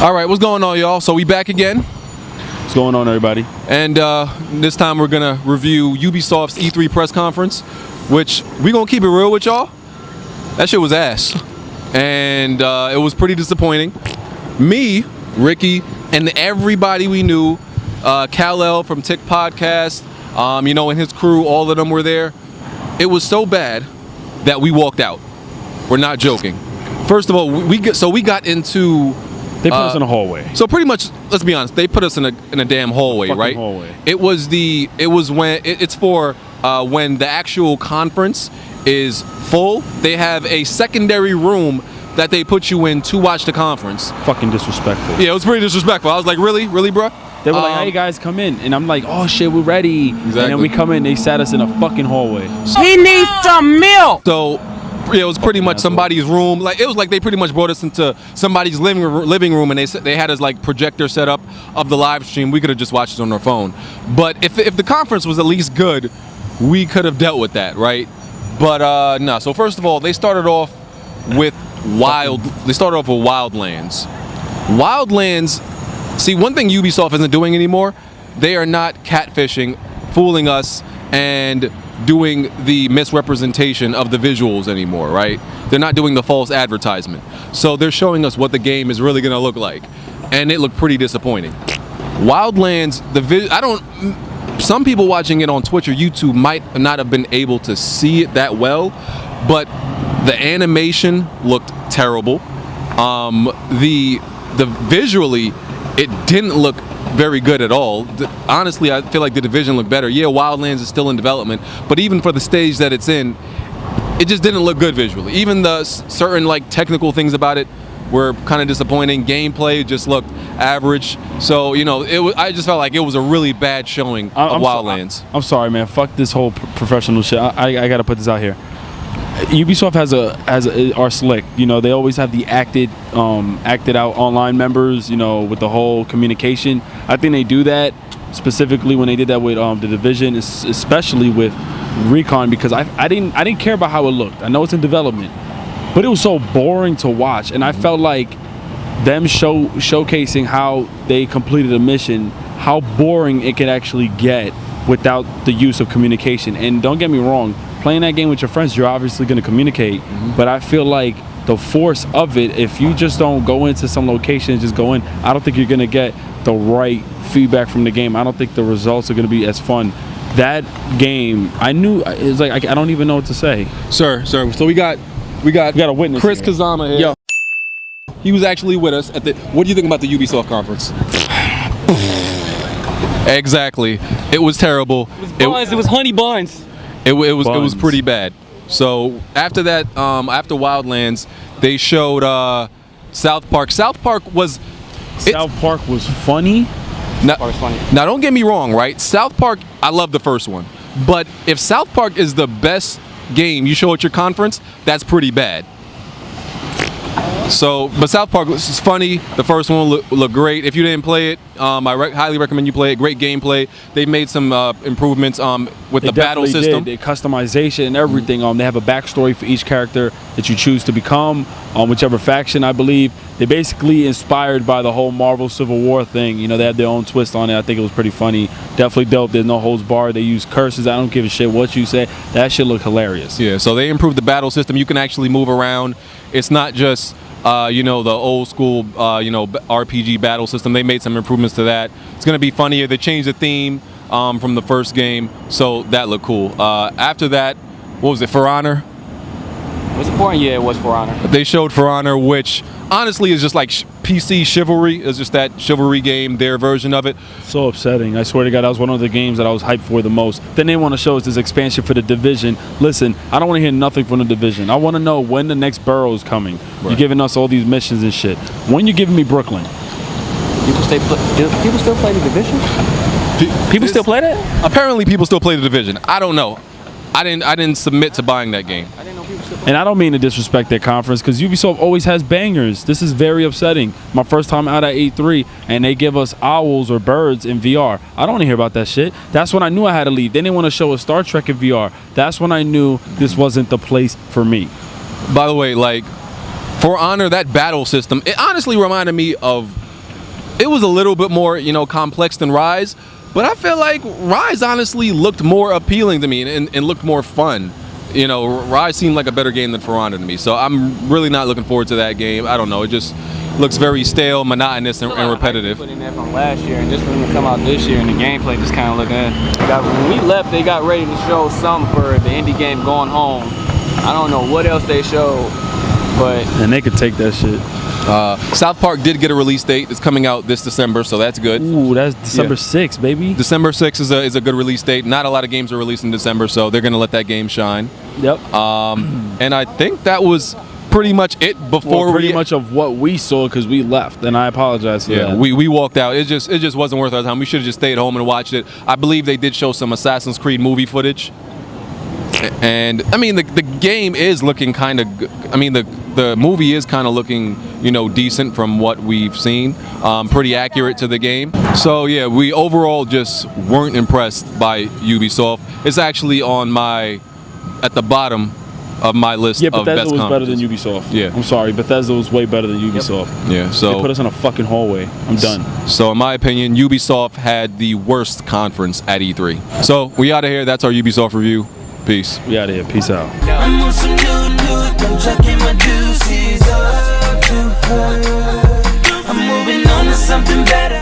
All right, what's going on, y'all? So we back again. What's going on, everybody? And this time we're gonna review Ubisoft's E3 press conference, which we gonna keep it real with y'all. That shit was ass, and it was pretty disappointing. Me, Ricky, and everybody we knew, Kal-El from Tick Podcast, you know, and his crew, all of them were there. It was so bad that we walked out. We're not joking. First of all, we got into. They put us in a hallway. So pretty much, let's be honest, they put us in a damn hallway, right? Hallway. It's for when the actual conference is full. They have a secondary room that they put you in to watch the conference. Fucking disrespectful. Yeah, it was pretty disrespectful. I was like, really, bro? They were like, hey guys, come in. And I'm like, oh shit, we're ready. Exactly. And then we come in, they sat us in a fucking hallway. He needs some milk! So, yeah, it was pretty much somebody's room. Like, it was like they pretty much brought us into somebody's living room, and they had us like projector set up of the live stream. We could have just watched it on our phone. But if the conference was at least good, we could have dealt with that, right? But no. So first of all, they started off with Wildlands. Wildlands. See, one thing Ubisoft isn't doing anymore, they are not catfishing, fooling us, and doing the misrepresentation of the visuals anymore, right? They're not doing the false advertisement. So they're showing us what the game is really gonna look like, and it looked pretty disappointing. Wildlands, some people watching it on Twitch or YouTube might not have been able to see it that well, but the animation looked terrible. The visually, it didn't look very good at all. Honestly, I feel like The Division looked better. Yeah, Wildlands is still in development, but even for the stage that it's in, it just didn't look good visually. Even the certain like technical things about it were kind of disappointing. Gameplay just looked average. So, you know, I just felt like it was a really bad showing of Wildlands. I'm sorry, man. Fuck this whole professional shit. I gotta put this out here. Ubisoft are slick. You know, they always have the acted out online members, you know, with the whole communication. I think they do that specifically when they did that with The Division, especially with Recon, because I didn't care about how it looked. I know it's in development, but it was so boring to watch, and I felt like them showcasing how they completed a mission, how boring it could actually get without the use of communication. And don't get me wrong, playing that game with your friends, you're obviously going to communicate, but I feel like the force of it, if you just don't go into some location and just go in, I don't think you're going to get the right feedback from the game. I don't think the results are going to be as fun. That game, I knew, it's like, I don't even know what to say. Sir, so we got a witness Chris here. Kazama here. Yo. He was actually with us at the, what do you think about the Ubisoft conference? Exactly. It was terrible. It was honey buns. It was pretty bad. So after that, after Wildlands, they showed South Park. South Park was funny. Now don't get me wrong, right? South Park, I love the first one, but if South Park is the best game you show at your conference, that's pretty bad. So, but South Park was funny. The first one looked great. If you didn't play it, I highly recommend you play it. Great gameplay. They made some improvements with the battle system. The customization and everything. They have a backstory for each character that you choose to become, whichever faction, I believe. They basically inspired by the whole Marvel Civil War thing. You know, they had their own twist on it. I think it was pretty funny. Definitely dope. There's no holds barred. They use curses. I don't give a shit what you say. That shit looked hilarious. Yeah, so they improved the battle system. You can actually move around. It's not just you know, the old school, you know, RPG battle system. They made some improvements to that. It's going to be funnier. They changed the theme from the first game, so that looked cool. After that, what was it, For Honor? Was it For Honor? Yeah, it was For Honor. They showed For Honor, which honestly is just like PC Chivalry. It's just that Chivalry game, their version of it. So upsetting. I swear to God, that was one of the games that I was hyped for the most. Then they want to show us this expansion for The Division. Listen, I don't want to hear nothing from The Division. I want to know when the next borough is coming. Right. You're giving us all these missions and shit. When you giving me Brooklyn? People still play The Division? People still play that? Apparently people still play The Division. I don't know. I didn't submit to buying that game. I didn't know people still play. And I don't mean to disrespect their conference, because Ubisoft always has bangers. This is very upsetting. My first time out at E3, and they give us owls or birds in VR. I don't want to hear about that shit. That's when I knew I had to leave. They didn't want to show us Star Trek in VR. That's when I knew this wasn't the place for me. By the way, like, For Honor, that battle system, it honestly reminded me of it was a little bit more, complex than Rise, but I feel like Rise honestly looked more appealing to me and looked more fun. Rise seemed like a better game than For Honor to me, so I'm really not looking forward to that game. I don't know, it just looks very stale, monotonous, and repetitive. Put in there from last year, and just for them to come out this year, and the gameplay just kind of looked at. When we left, they got ready to show something for the indie game Going Home. I don't know what else they showed, but and they could take that shit. South Park did get a release date. It's coming out this December, so that's good. Ooh, that's December 6th, baby. December 6th is a good release date. Not a lot of games are released in December, so they're going to let that game shine. Yep. And I think that was pretty much it before pretty much of what we saw because we left, and I apologize for that. we walked out. It just wasn't worth our time. We should have just stayed home and watched it. I believe they did show some Assassin's Creed movie footage. And I mean the game is looking kind of the movie is kind of looking decent from what we've seen, pretty accurate to the game. So yeah, we overall just weren't impressed by Ubisoft. It's actually at the bottom of my list of Bethesda best was better conferences. than Ubisoft. Yeah, I'm sorry, Bethesda was way better than Ubisoft. Yeah, so they put us in a fucking hallway. I'm done. So in my opinion, Ubisoft had the worst conference at E3. So we out of here. That's our Ubisoft review. Peace. We out of here. Peace out. I'm on some new, I'm chucking my juices up to her. I'm moving on to something better.